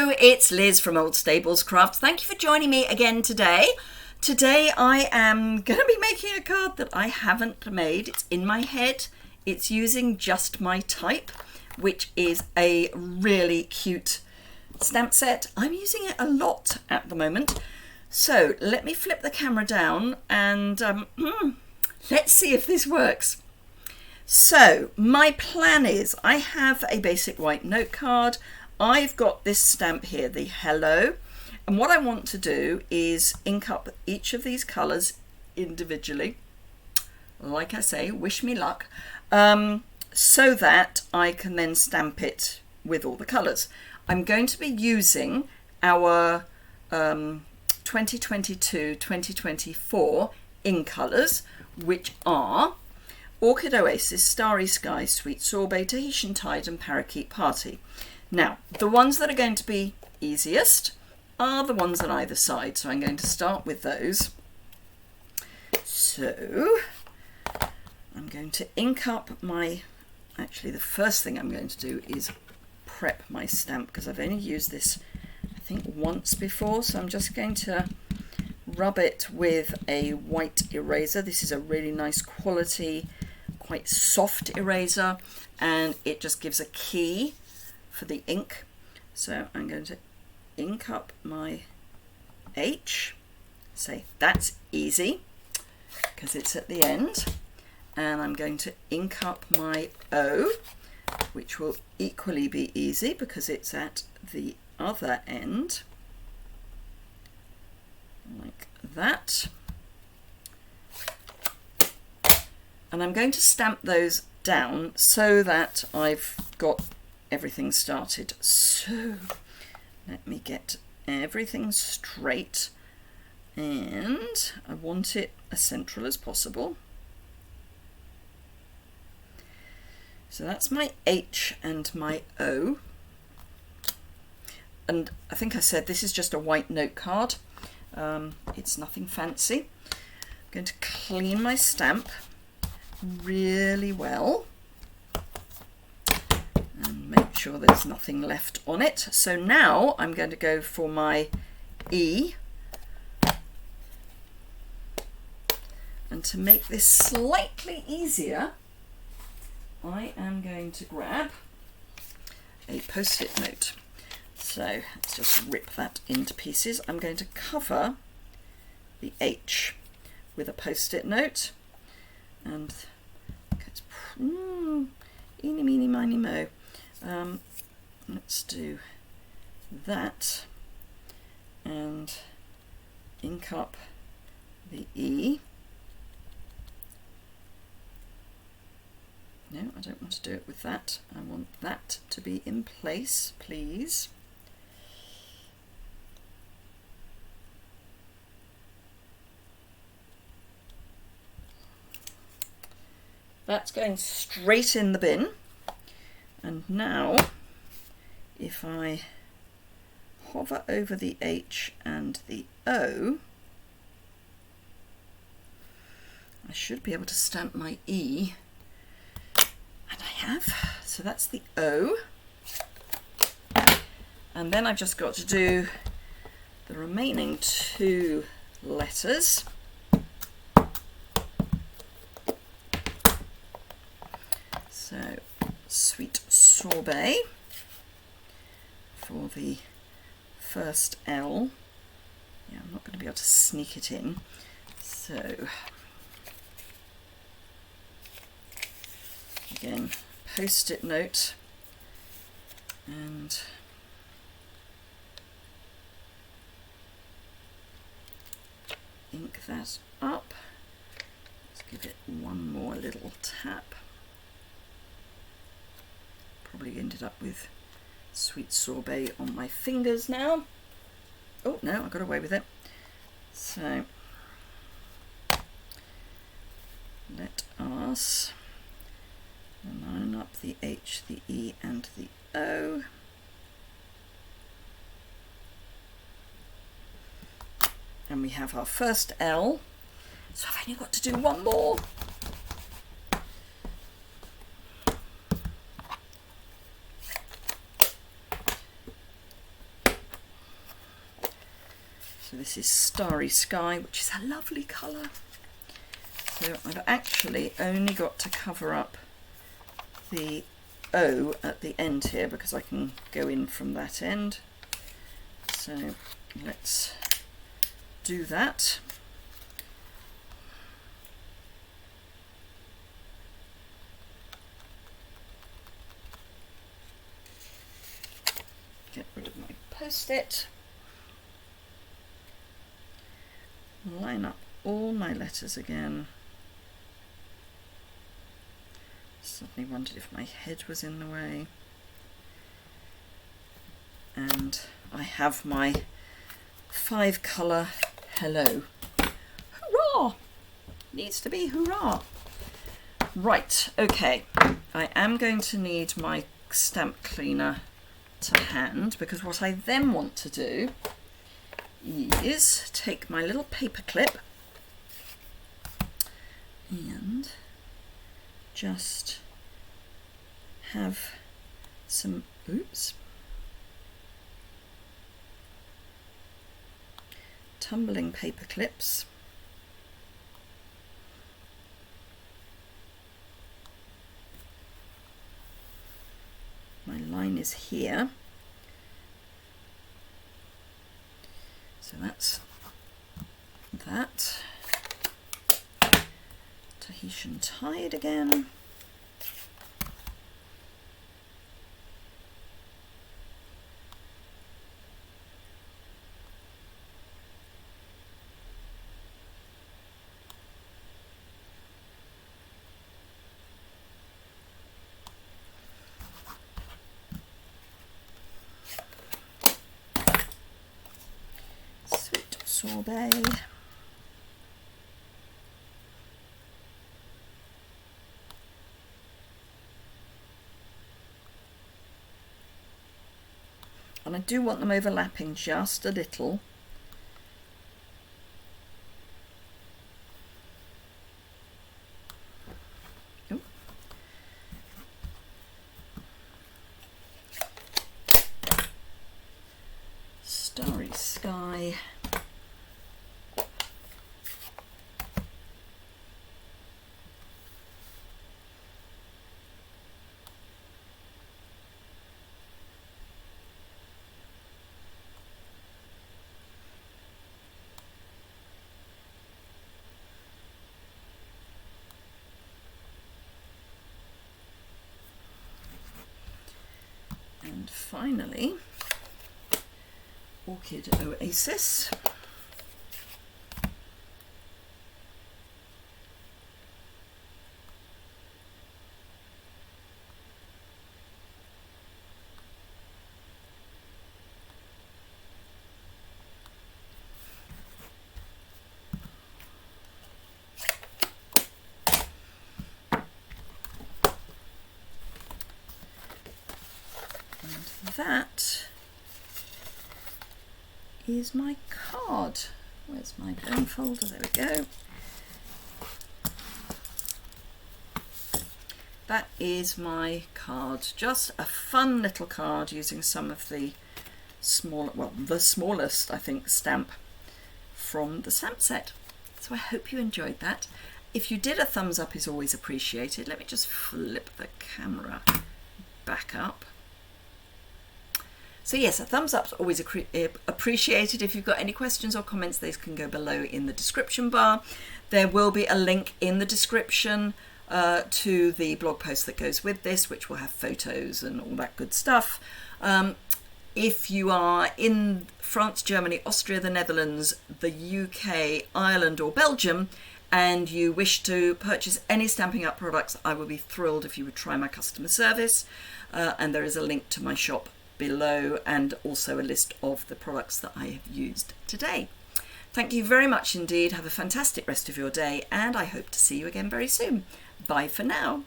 Hello, it's Liz from Old Stables Crafts. Thank you for joining me again today. Today I am going to be making a card that I haven't made. It's in my head. It's using Just My Type, which is a really cute stamp set. I'm using it a lot at the moment. So let me flip the camera down and let's see if this works. So my plan is I have a basic white note card. I've got this stamp here, the hello, and what I want to do is ink up each of these colours individually. Like I say, wish me luck, so that I can then stamp it with all the colours. I'm going to be using our 2022-2024 in colours, which are Orchid Oasis, Starry Sky, Sweet Sorbet, Tahitian Tide and Parakeet Party. Now, the ones that are going to be easiest are the ones on either side, so I'm going to start with those. So, I'm going to ink up my, actually the first thing I'm going to do is prep my stamp, because I've only used this I think once before, so I'm just going to rub it with a white eraser. This is a really nice quality, quite soft eraser, and it just gives a key for the ink. So I'm going to ink up my H, say that's easy because it's at the end, and I'm going to ink up my O, which will equally be easy because it's at the other end, like that. And I'm going to stamp those down so that I've got everything started. So let me get everything straight, and I want it as central as possible. So that's my H and my O, and I think I said this is just a white note card. It's nothing fancy. I'm going to clean my stamp really well and make sure there's nothing left on it. So now I'm going to go for my E, and to make this slightly easier I am going to grab a post-it note. So let's just rip that into pieces. I'm going to cover the H with a post-it note, and eeny, meeny, miny, mo. Let's do that and ink up the E. No, I don't want to do it with that. I want that to be in place, please. That's going straight in the bin. And now, if I hover over the H and the O, I should be able to stamp my E. And I have. So that's the O. And then I've just got to do the remaining two letters. So Sweet Sorbet for the first L. Yeah, I'm not going to be able to sneak it in. So again, post-it note and ink that up. Let's give it one more little tap. Probably ended up with Sweet Sorbet on my fingers now. Oh no, I got away with it. So let us line up the H, the E and the O. And we have our first L. So I've only got to do one more. So this is Starry Sky, which is a lovely colour. So I've actually only got to cover up the O at the end here because I can go in from that end. So let's do that. Get rid of my post-it. Line up all my letters again. Suddenly wondered if my head was in the way. And I have my 5-colour hello. Hurrah! Needs to be hurrah. Right, okay. I am going to need my stamp cleaner to hand, because what I then want to do is take my little paper clip and just have some, tumbling paper clips. My line is here, so that's that. Tahitian Tide again. Sorbet. And I do want them overlapping just a little. Ooh. Starry Sky. And finally, Orchid Oasis. That is my card. Where's my bone folder? There we go. That is my card. Just a fun little card using some of the small, well, the smallest, I think, stamp from the stamp set. So I hope you enjoyed that. If you did, a thumbs up is always appreciated. Let me just flip the camera back up. So yes, a thumbs up is always appreciated. If you've got any questions or comments, these can go below in the description bar. There will be a link in the description to the blog post that goes with this, which will have photos and all that good stuff. If you are in France, Germany, Austria, the Netherlands, the UK, Ireland or Belgium, and you wish to purchase any Stampin' Up products, I would be thrilled if you would try my customer service. And there is a link to my shop below, and also a list of the products that I have used today. Thank you very much indeed. Have a fantastic rest of your day, and I hope to see you again very soon. Bye for now.